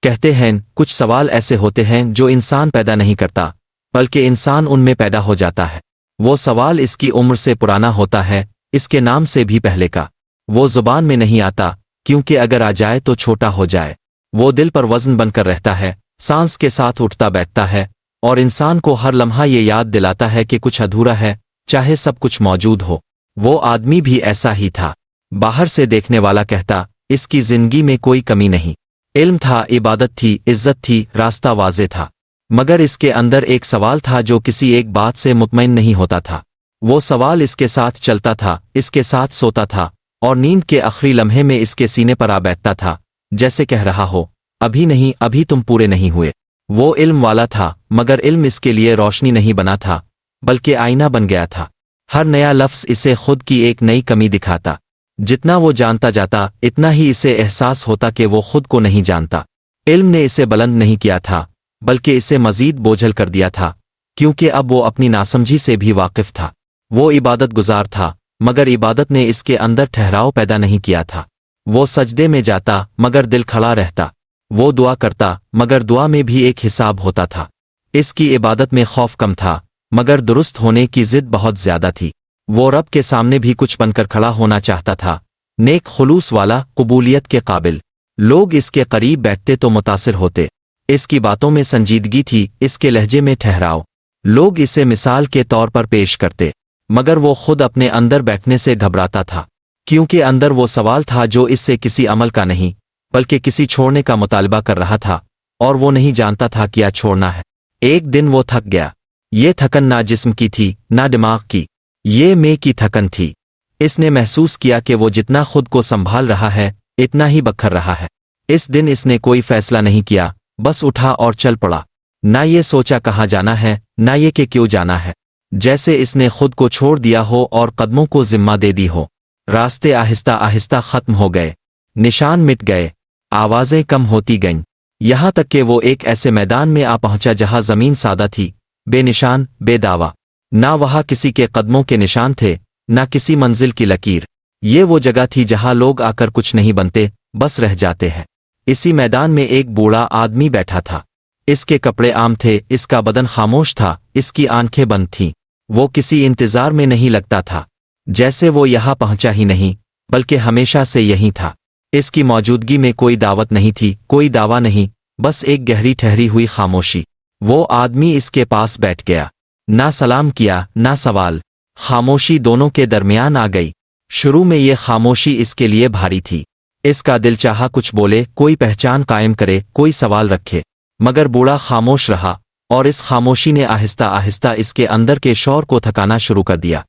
کہتے ہیں کچھ سوال ایسے ہوتے ہیں جو انسان پیدا نہیں کرتا بلکہ انسان ان میں پیدا ہو جاتا ہے۔ وہ سوال اس کی عمر سے پرانا ہوتا ہے، اس کے نام سے بھی پہلے کا۔ وہ زبان میں نہیں آتا کیونکہ اگر آ جائے تو چھوٹا ہو جائے۔ وہ دل پر وزن بن کر رہتا ہے، سانس کے ساتھ اٹھتا بیٹھتا ہے، اور انسان کو ہر لمحہ یہ یاد دلاتا ہے کہ کچھ ادھورا ہے، چاہے سب کچھ موجود ہو۔ وہ آدمی بھی ایسا ہی تھا۔ باہر سے دیکھنے والا کہتا اس کی زندگی میں کوئی کمی نہیں۔ علم تھا، عبادت تھی، عزت تھی، راستہ واضح تھا، مگر اس کے اندر ایک سوال تھا جو کسی ایک بات سے مطمئن نہیں ہوتا تھا۔ وہ سوال اس کے ساتھ چلتا تھا، اس کے ساتھ سوتا تھا، اور نیند کے آخری لمحے میں اس کے سینے پر آ بیٹھتا تھا، جیسے کہہ رہا ہو ابھی نہیں، ابھی تم پورے نہیں ہوئے۔ وہ علم والا تھا، مگر علم اس کے لیے روشنی نہیں بنا تھا بلکہ آئینہ بن گیا تھا۔ ہر نیا لفظ اسے خود کی ایک نئی کمی دکھاتا۔ جتنا وہ جانتا جاتا اتنا ہی اسے احساس ہوتا کہ وہ خود کو نہیں جانتا۔ علم نے اسے بلند نہیں کیا تھا بلکہ اسے مزید بوجھل کر دیا تھا، کیونکہ اب وہ اپنی ناسمجھی سے بھی واقف تھا۔ وہ عبادت گزار تھا، مگر عبادت نے اس کے اندر ٹھہراؤ پیدا نہیں کیا تھا۔ وہ سجدے میں جاتا مگر دل کھڑا رہتا۔ وہ دعا کرتا مگر دعا میں بھی ایک حساب ہوتا تھا۔ اس کی عبادت میں خوف کم تھا مگر درست ہونے کی ضد بہت زیادہ تھی۔ وہ رب کے سامنے بھی کچھ بن کر کھڑا ہونا چاہتا تھا، نیک خلوص والا، قبولیت کے قابل۔ لوگ اس کے قریب بیٹھتے تو متاثر ہوتے۔ اس کی باتوں میں سنجیدگی تھی، اس کے لہجے میں ٹھہراؤ۔ لوگ اسے مثال کے طور پر پیش کرتے، مگر وہ خود اپنے اندر بیٹھنے سے گھبراتا تھا، کیونکہ اندر وہ سوال تھا جو اس سے کسی عمل کا نہیں بلکہ کسی چھوڑنے کا مطالبہ کر رہا تھا، اور وہ نہیں جانتا تھا کیا چھوڑنا ہے۔ ایک دن وہ تھک گیا۔ یہ تھکن نہ جسم کی تھی نہ دماغ کی، یہ میں کی تھکن تھی۔ اس نے محسوس کیا کہ وہ جتنا خود کو سنبھال رہا ہے اتنا ہی بکھر رہا ہے۔ اس دن اس نے کوئی فیصلہ نہیں کیا، بس اٹھا اور چل پڑا۔ نہ یہ سوچا کہاں جانا ہے، نہ یہ کہ کیوں جانا ہے، جیسے اس نے خود کو چھوڑ دیا ہو اور قدموں کو ذمہ دے دی ہو۔ راستے آہستہ آہستہ ختم ہو گئے، نشان مٹ گئے، آوازیں کم ہوتی گئیں، یہاں تک کہ وہ ایک ایسے میدان میں آ پہنچا جہاں زمین سادہ تھی، بے نشان، بے دعویٰ۔ نہ وہاں کسی کے قدموں کے نشان تھے، نہ کسی منزل کی لکیر۔ یہ وہ جگہ تھی جہاں لوگ آ کر کچھ نہیں بنتے، بس رہ جاتے ہیں۔ اسی میدان میں ایک بوڑھا آدمی بیٹھا تھا۔ اس کے کپڑے عام تھے، اس کا بدن خاموش تھا، اس کی آنکھیں بند تھیں۔ وہ کسی انتظار میں نہیں لگتا تھا، جیسے وہ یہاں پہنچا ہی نہیں بلکہ ہمیشہ سے یہیں تھا۔ اس کی موجودگی میں کوئی دعوت نہیں تھی، کوئی دعویٰ نہیں، بس ایک گہری ٹھہری ہوئی خاموشی۔ وہ آدمی اس کے پاس بیٹھ گیا، نہ سلام کیا نہ سوال۔ خاموشی دونوں کے درمیان آ گئی۔ شروع میں یہ خاموشی اس کے لیے بھاری تھی۔ اس کا دل چاہا کچھ بولے، کوئی پہچان قائم کرے، کوئی سوال رکھے، مگر بوڑھا خاموش رہا، اور اس خاموشی نے آہستہ آہستہ اس کے اندر کے شور کو تھکانا شروع کر دیا۔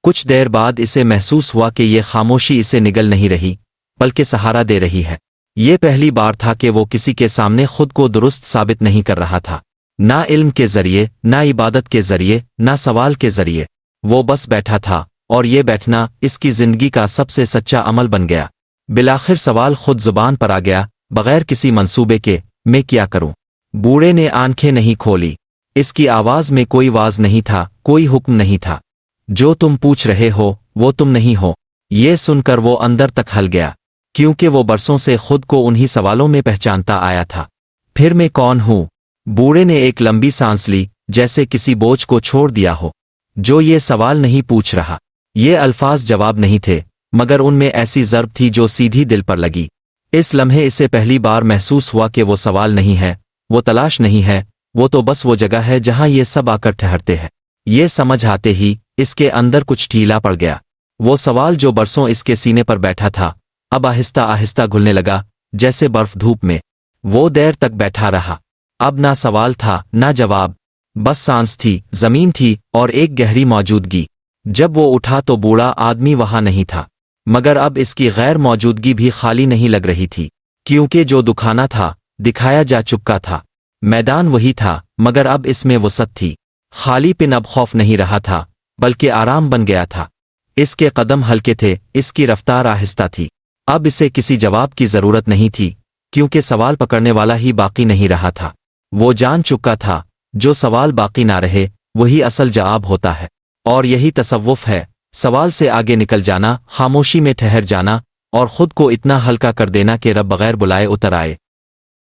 کچھ دیر بعد اسے محسوس ہوا کہ یہ خاموشی اسے نگل نہیں رہی بلکہ سہارا دے رہی ہے۔ یہ پہلی بار تھا کہ وہ کسی کے سامنے خود کو درست ثابت نہیں کر رہا تھا، نہ علم کے ذریعے، نہ عبادت کے ذریعے، نہ سوال کے ذریعے۔ وہ بس بیٹھا تھا، اور یہ بیٹھنا اس کی زندگی کا سب سے سچا عمل بن گیا۔ بالآخر سوال خود زبان پر آ گیا، بغیر کسی منصوبے کے، میں کیا کروں؟ بوڑھے نے آنکھیں نہیں کھولی۔ اس کی آواز میں کوئی واز نہیں تھا، کوئی حکم نہیں تھا۔ جو تم پوچھ رہے ہو وہ تم نہیں ہو۔ یہ سن کر وہ اندر تک ہل گیا، کیونکہ وہ برسوں سے خود کو انہی سوالوں میں پہچانتا آیا تھا۔ پھر میں کون ہوں؟ بوڑھے نے ایک لمبی سانس لی، جیسے کسی بوجھ کو چھوڑ دیا ہو۔ جو یہ سوال نہیں پوچھ رہا۔ یہ الفاظ جواب نہیں تھے، مگر ان میں ایسی ضرب تھی جو سیدھی دل پر لگی۔ اس لمحے اسے پہلی بار محسوس ہوا کہ وہ سوال نہیں ہے، وہ تلاش نہیں ہے، وہ تو بس وہ جگہ ہے جہاں یہ سب آ کر ٹھہرتے ہیں۔ یہ سمجھ آتے ہی اس کے اندر کچھ ڈھیلا پڑ گیا۔ وہ سوال جو برسوں اس کے سینے پر بیٹھا تھا اب آہستہ آہستہ گھلنے لگا، جیسے برف دھوپ میں۔ وہ دیر تک بیٹھا رہا۔ اب نہ سوال تھا نہ جواب، بس سانس تھی، زمین تھی، اور ایک گہری موجودگی۔ جب وہ اٹھا تو بوڑھا آدمی وہاں نہیں تھا، مگر اب اس کی غیر موجودگی بھی خالی نہیں لگ رہی تھی، کیونکہ جو دکھانا تھا دکھایا جا چکا تھا۔ میدان وہی تھا، مگر اب اس میں وسعت تھی۔ خالی پن اب خوف نہیں رہا تھا بلکہ آرام بن گیا تھا۔ اس کے قدم ہلکے تھے، اس کی رفتار آہستہ تھی۔ اب اسے کسی جواب کی ضرورت نہیں تھی، کیونکہ سوال پکڑنے والا ہی باقی نہیں رہا تھا۔ وہ جان چکا تھا جو سوال باقی نہ رہے وہی اصل جواب ہوتا ہے، اور یہی تصوف ہے، سوال سے آگے نکل جانا، خاموشی میں ٹھہر جانا، اور خود کو اتنا ہلکا کر دینا کہ رب بغیر بلائے اتر آئے۔